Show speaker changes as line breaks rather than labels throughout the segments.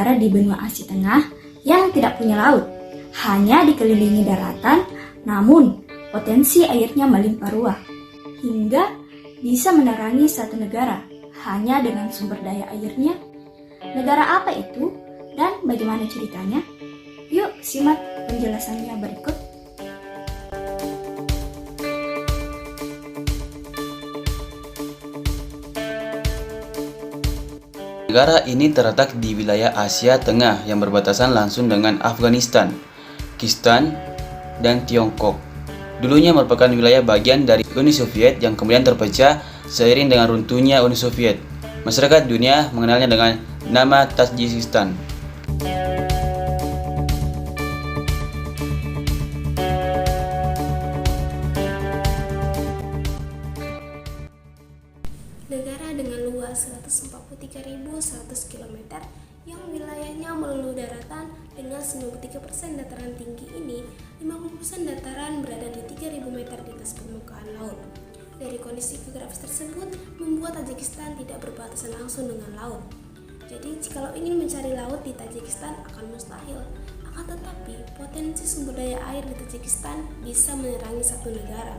negara di benua Asia Tengah yang tidak punya laut, hanya dikelilingi daratan, namun potensi airnya melimpah ruah, hingga bisa menerangi satu negara hanya dengan sumber daya airnya. Negara apa itu dan bagaimana ceritanya? Yuk simak penjelasannya berikut.
Negara ini terletak di wilayah Asia Tengah yang berbatasan langsung dengan Afghanistan, Pakistan, dan Tiongkok. Dulunya merupakan wilayah bagian dari Uni Soviet yang kemudian terpecah seiring dengan runtuhnya Uni Soviet. Masyarakat dunia mengenalnya dengan nama Tajikistan.
Negara dengan luas 143.100 km yang wilayahnya melulu daratan dengan 93% dataran tinggi ini, 50% dataran berada di 3.000 meter di atas permukaan laut. Dari kondisi geografis tersebut membuat Tajikistan tidak berbatasan langsung dengan laut. Jadi jikalau ingin mencari laut di Tajikistan akan mustahil. Akan tetapi potensi sumber daya air di Tajikistan bisa menerangi satu negara.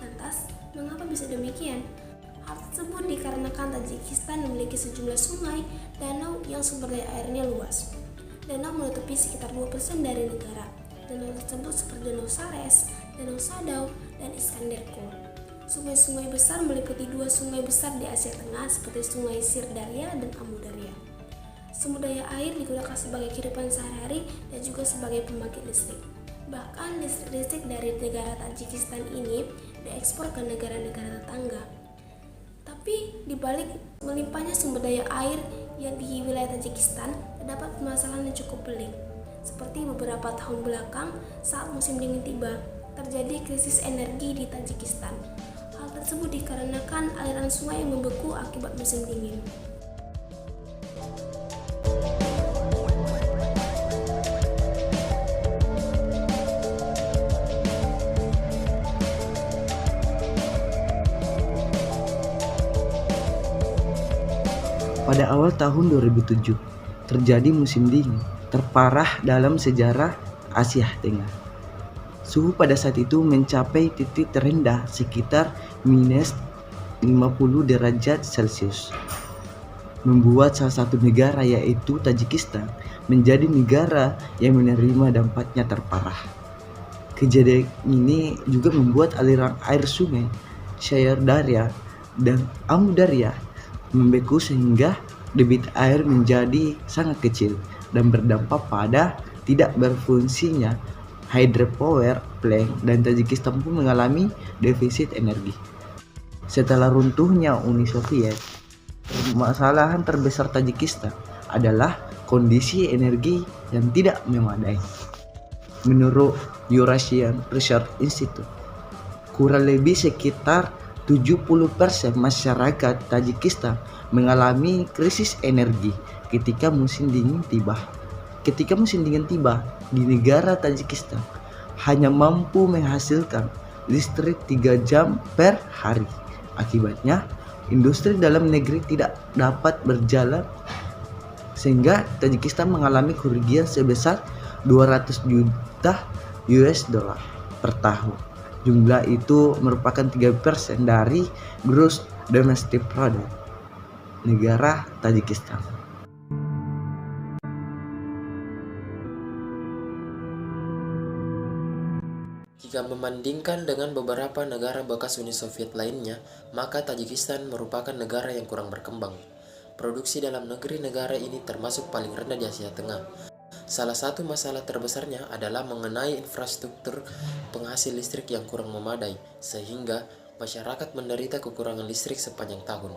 Lantas, mengapa bisa demikian? Hal tersebut dikarenakan Tajikistan memiliki sejumlah sungai, danau yang sumber daya airnya luas. Danau menutupi sekitar 2% dari negara. Danau tersebut seperti Danau Sares, Danau Sadau, dan Iskanderko. Sungai-sungai besar meliputi dua sungai besar di Asia Tengah seperti Sungai Sirdarya dan Amu Darya. Sumber daya air digunakan sebagai kehidupan sehari-hari dan juga sebagai pembangkit listrik. Bahkan listrik dari negara Tajikistan ini diekspor ke negara-negara tetangga. Tapi di balik melimpahnya sumber daya air yang di wilayah Tajikistan, terdapat permasalahan yang cukup pelik. Seperti beberapa tahun belakang, saat musim dingin tiba, terjadi krisis energi di Tajikistan. Hal tersebut dikarenakan aliran sungai yang membeku akibat musim dingin.
Pada awal tahun 2007, terjadi musim dingin terparah dalam sejarah Asia Tengah. Suhu pada saat itu mencapai titik terendah sekitar minus 50 derajat Celcius. Membuat salah satu negara yaitu Tajikistan menjadi negara yang menerima dampaknya terparah. Kejadian ini juga membuat aliran air sungai Sirdarya dan Amu Darya membeku sehingga debit air menjadi sangat kecil dan berdampak pada tidak berfungsinya hydropower plant dan Tajikistan pun mengalami defisit energi. Setelah runtuhnya Uni Soviet, permasalahan terbesar Tajikistan adalah kondisi energi yang tidak memadai. Menurut Eurasian Research Institute, kurang lebih sekitar 70% masyarakat Tajikistan mengalami krisis energi ketika musim dingin tiba. Ketika musim dingin tiba di negara Tajikistan hanya mampu menghasilkan listrik 3 jam per hari. Akibatnya, industri dalam negeri tidak dapat berjalan sehingga Tajikistan mengalami kerugian sebesar 200 juta US dollar per tahun. Jumlah itu merupakan 3% dari gross domestic product negara Tajikistan.
Jika membandingkan dengan beberapa negara bekas Uni Soviet lainnya, maka Tajikistan merupakan negara yang kurang berkembang. Produksi dalam negeri negara ini termasuk paling rendah di Asia Tengah. Salah satu masalah terbesarnya adalah mengenai infrastruktur penghasil listrik yang kurang memadai, sehingga masyarakat menderita kekurangan listrik sepanjang tahun.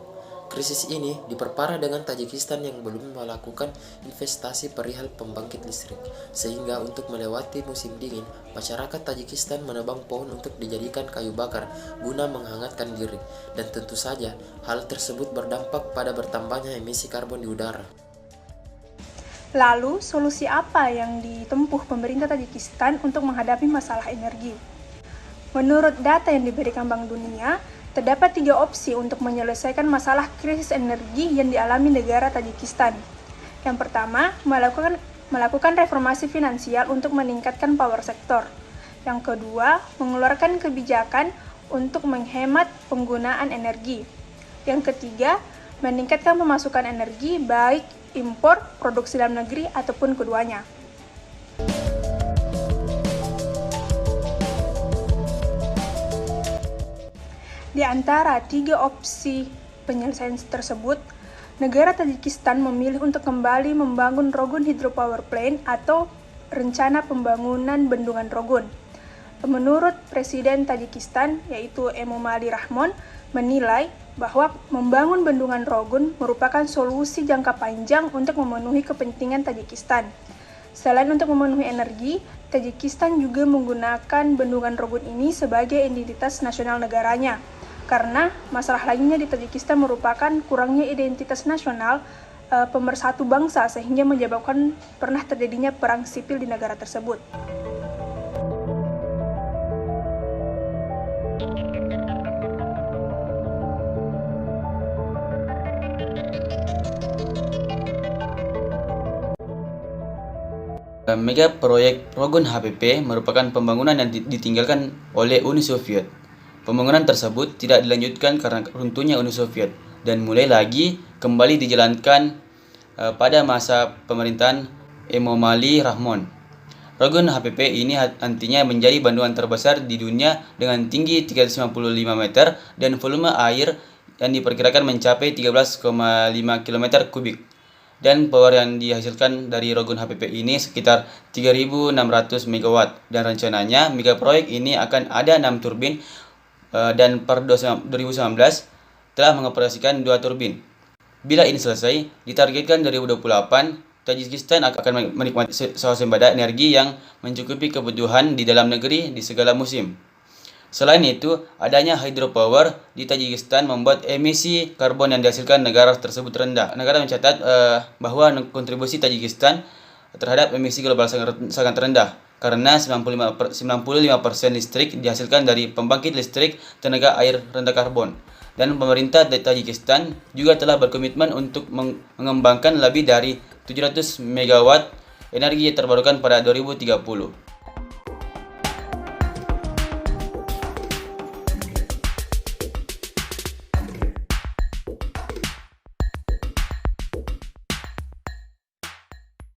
Krisis ini diperparah dengan Tajikistan yang belum melakukan investasi perihal pembangkit listrik, sehingga untuk melewati musim dingin, masyarakat Tajikistan menebang pohon untuk dijadikan kayu bakar guna menghangatkan diri, dan tentu saja hal tersebut berdampak pada bertambahnya emisi karbon di udara.
Lalu, solusi apa yang ditempuh pemerintah Tajikistan untuk menghadapi masalah energi? Menurut data yang diberikan Bank Dunia, terdapat 3 opsi untuk menyelesaikan masalah krisis energi yang dialami negara Tajikistan. Yang pertama, melakukan reformasi finansial untuk meningkatkan power sektor. Yang kedua, mengeluarkan kebijakan untuk menghemat penggunaan energi. Yang ketiga, meningkatkan pemasukan energi baik impor, produksi dalam negeri, ataupun keduanya. Di antara tiga opsi penyelesaian tersebut, negara Tajikistan memilih untuk kembali membangun Rogun Hydropower Plant atau rencana pembangunan bendungan Rogun. Menurut Presiden Tajikistan, yaitu Emomali Rahmon, menilai bahwa membangun bendungan Rogun merupakan solusi jangka panjang untuk memenuhi kepentingan Tajikistan. Selain untuk memenuhi energi, Tajikistan juga menggunakan bendungan Rogun ini sebagai identitas nasional negaranya. Karena masalah lainnya di Tajikistan merupakan kurangnya identitas nasional pemersatu bangsa sehingga menyebabkan pernah terjadinya perang sipil di negara tersebut.
Mega proyek Rogun HPP merupakan pembangunan yang ditinggalkan oleh Uni Soviet. Pembangunan tersebut tidak dilanjutkan karena runtuhnya Uni Soviet dan mulai lagi kembali dijalankan pada masa pemerintahan Emomali Rahmon. Rogun HPP ini nantinya menjadi bendungan terbesar di dunia dengan tinggi 355 meter dan volume air yang diperkirakan mencapai 13,5 km kubik. Dan power yang dihasilkan dari Rogun HPP ini sekitar 3.600 MW dan rencananya mega proyek ini akan ada 6 turbin dan per 2019 telah mengoperasikan 2 turbin. Bila ini selesai, ditargetkan 2028 Tajikistan akan menikmati swasembada energi yang mencukupi kebutuhan di dalam negeri di segala musim. Selain itu, adanya hydropower di Tajikistan membuat emisi karbon yang dihasilkan negara tersebut rendah. Negara mencatat bahwa kontribusi Tajikistan terhadap emisi global sangat rendah karena 95% listrik dihasilkan dari pembangkit listrik tenaga air rendah karbon. Dan pemerintah Tajikistan juga telah berkomitmen untuk mengembangkan lebih dari 700 MW energi terbarukan pada 2030.